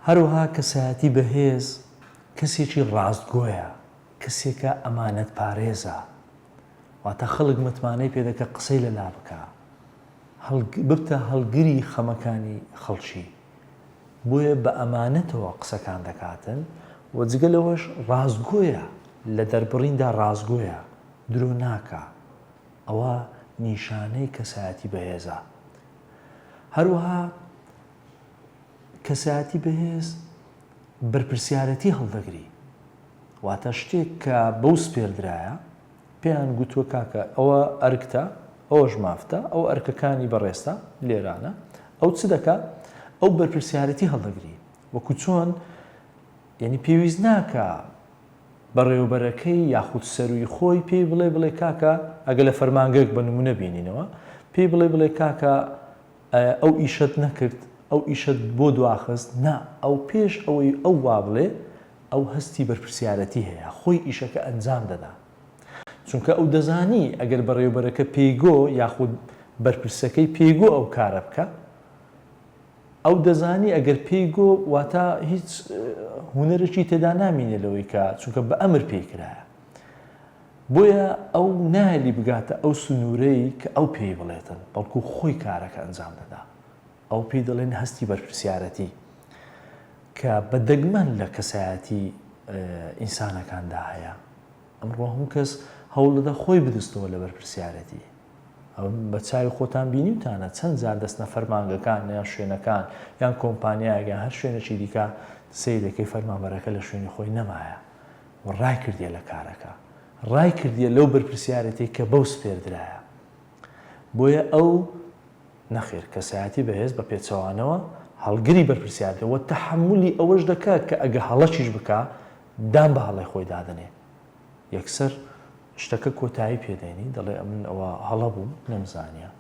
هەروەها کەسایەتی بەهێز کەسێکی ڕاستگۆیە، کەسێکە ئەمانەت پارێزە، واتە خەڵک متمانەی پێدەکە قسەی لەلا بکە، ببتە هەڵگری خەمەکانی خەڵکی، بۆیە بە ئەمانەتەوە قسەکان دەکاتن و جگە لەوەش ڕاستگۆیە، لە دەربڕیندا ڕاستگۆیە، درۆ ناکە. ئەوە نیشانەی کەسایەتی بەهێزە. هەروەها کەسایەتی بەهێز بەرپرسیارەتی هەڵدەگری، واتە شتێک کە بەو سپێردرایە پێیان گوتووە کاکە ئەوە ئەرکتە، ئەوەش مافتە، ئەو ئەرکەکانی بەڕێستە لێرانە، ئەو چ دەکات؟ ئەو بەرپرسیارەتی هەڵدەگری. وەکو چۆن یعنی پێویست ناکە بەڕێوەبەرەکەی یاخود سەروی خۆی پێی بڵێ کاکە ئەگە لە فەرمانگەیەک بە نمونە بینینەوە پێی بڵێ کاکە ئەو ئیشت نەکرد، ئەو ئیشت بۆ دواخست، نا، ئەو پێش ئەوەی ئەو وا بڵێ ئەو هەستی بەرپرسیارەتی هەیە، خۆی ئیشەکە ئەنجام دەدا. چونکە ئەو دەزانی ئەگەر بەڕێوەبەرەکە پێیگۆ یاخود بەرپرسەکەی پێیگۆ ئەو کارە بکە، ئەو دەزانی ئەگەر پێیگۆ واتە هیچ هونەرێکی تێدا نامینێ لەوەی کە چونکە بە ئەمر پێکرایە. بۆیە ئەو نایلی بگاتە ئەو سنوورەی کە ئەو پێی بڵێتن، بەڵکو خۆی کارەکە ئەنجام دەدا. ئەو پێی دەڵێن هەستی بەرپرسیارەتی کە بەدەگمەن لە کەسایەتی ئینسانەکاندا هەیە. ئەمڕۆ هەموو کەس هەوڵ دەدا خۆی بدەستەوە لە بەرپرسیارەتی. ئەو بە چاوی خۆتان بینیوتانە چەند جار دەستنە فەرمانگەکان یان شوێنەکان یان کۆمپانیایەک یان هەر شوێنێکی دیکە سەی دەکەی فەرمانبەرەکە لە شوێنی خۆی نەمایە و ڕای کردیە لە کارەکە، ڕای کردیە لەو بەرپرسیارەتی کە بەو سپێردرایە. بۆیە ئەو نەخێر کەسایەتی بەهێز بە پێچەوانەوە هەڵگری بەرپرسیارەتەوە تەحملی ئەوەش دەکات کە ئەگە هەڵەکیش بکە دام بە هەڵی خۆی دادنێ. یەکسەر شتەکە کۆتایی پێدێنی دەڵێ ئەمن ئەوە هەڵە بوو نەمزانیە.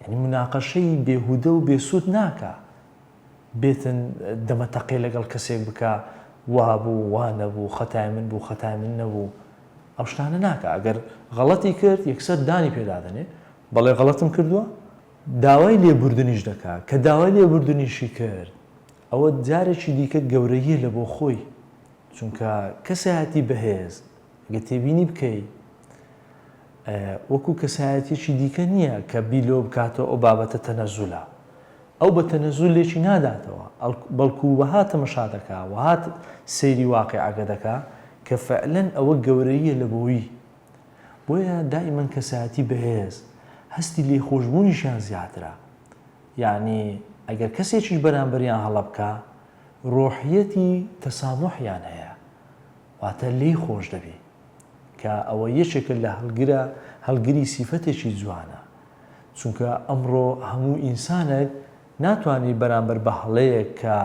یعنی مناقەشەی بێهودە و بێسوود ناکە، بێتن دەمەتەقێ لەگەڵ کەسێک بکە وا بوو وا نەبوو، خەتای من بوو خەتای من نەبوو، ئەو شتانە ناکە. ئەگەر غەڵەتی کرد یەکسەر دانی پێدادنێ بەڵێ غەڵەتم کردووە، داوای لێبوردنیش دەکات. کە داوای لێبوردنیشی کرد ئەوە جارێکی دیکە گەورەیە لە بۆ خۆی، چونکە کەسایەتی بەهێز گە تێبینی بکەی وەکو کەسایەتێکی دیکە نییە کە بیلۆ بکاتەوە ئەو بابەتە تەنەزولە. ئەو بە تەنەزول لێکی ناداتەوە، بەڵکو وەها تەمەشا دەکا وەها سەیری واقیعەکە دەکا کە فەعلەن ئەوە گەورەیە لە بۆی. بۆیە دائیمەن کەسایەتی بەهێز هەستی لێخۆشبوونیشیان زیاترە. یعنی ئەگەر کەسێکیش بەرامبەریان هەڵە بکە ڕۆحیەتی تەساموحیان هەیە، واتە لێی خۆش دەبی کە ئەوە یەکێکە لە هەڵگری سیفەتێکی جوانە. چونکە ئەمڕۆ هەموو ئینسانێک ناتوانێت بەرامبەر بە هەڵەیەک کە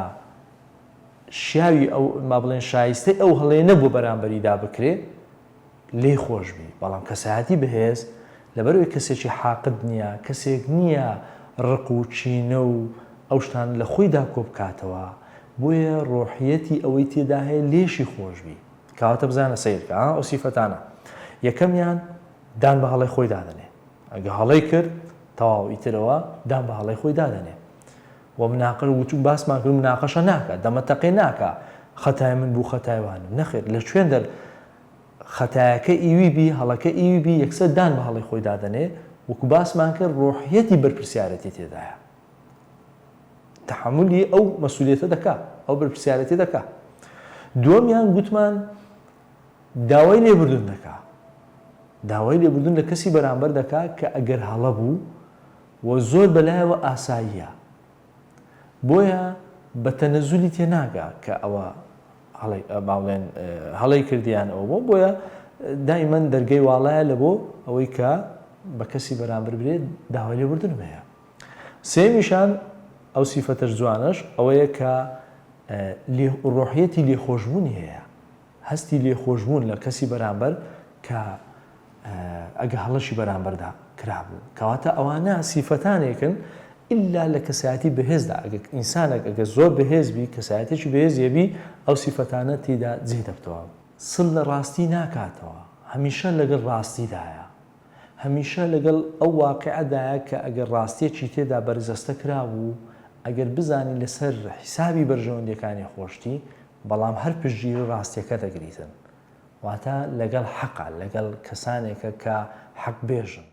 شیاوی ئەو ما بڵێن شایستەی ئەو هەڵەیە نەبوو بەرامبەریدا بکرێ لێی خۆش بی. بەڵام کەسایەتی بەهێز لەبەرەوەی کەسێکی حاقد نییە، کەسێک نییە ڕق و چینە و ئەو شتان لە خۆیدا کۆ بکاتەوە، بۆیە ڕۆحیەتی ئەوەی تێدا هەیە لێشی خۆش بی. کەواتە بزانە سیرکە ئەو سیفەتانە. یەکەمیان دان بە هەڵی خۆی دادنێ. ئەگە هەڵەی کرد تەواو ئیترەوە دان بە هەڵی خۆی دادنێ. و مناقەش وتون باسمان کرد مناقەشە ناکە، دەمەتەقێ ناکە خەتای من بوو خەتای وانم. نەخێر لە کوێن دەر خەتایەکە ئیوی بی هەڵەکە ئیوی بی یەکسەر دان بە هەڵی خۆی دادنێ. وەکو باسمان کرد ڕۆحیەتی بەرپرسیارەتی تێدایە، تەحملی ئەو مەسئولیەتە دەکا، ئەو بەرپرسیارەتی دەکا. دووەمیان گوتمان داوای لێبوردن دەکا. داوای لێبوردن لە کەسی بەرامبەر دەکا کە ئەگەر هەڵە بوو و زۆر بەلایەوە ئاساییە، بۆیە بە تەنەزولی تێناگا کە ئەوە باڵێن هەڵەی کردیان ئەوە بۆ. بۆیە دائیمەن دەرگەی واڵایە لە بۆ ئەوەی کە بە کەسی بەرامبەر برێت داوای لێبوردن هەیە. سێمیشان ئەو سیفەتەش جوانش ئەوەیە کە ڕۆحیەتی لێخۆشبوونی هەیە، هەستی لێخۆشبوون لە کەسی بەرامبەر کە ئەگە هەڵەشی بەرامبەردا کرابوو. کەواتە ئەوانە سیفەتانێکن ئللا لە کەسایەتی بەهێزدا. ئەگە ئینسانێک ئەگە زۆر بەهێزبی کەسایەتێکی بەهێزیەبی ئەو سیفەتانە تێدا جێ دەبتەوە. سڵ لە ڕاستی ناکاتەوە، هەمیشە لەگەڵ ڕاستیدایە، هەمیشە لەگەڵ ئەو واقعەدایە کە ئەگەر ڕاستیەکی تێدا بەرزەستە کرابوو ئەگەر بزانی لەسەر حیسابی بەرژەوەندیەکانی خۆشتی بەڵام هەر پشتگیری ڕاستیەکە دەگریتن واتە لەگەڵ حەقا لەگەڵ کەسانێکە کە حەق بێژن.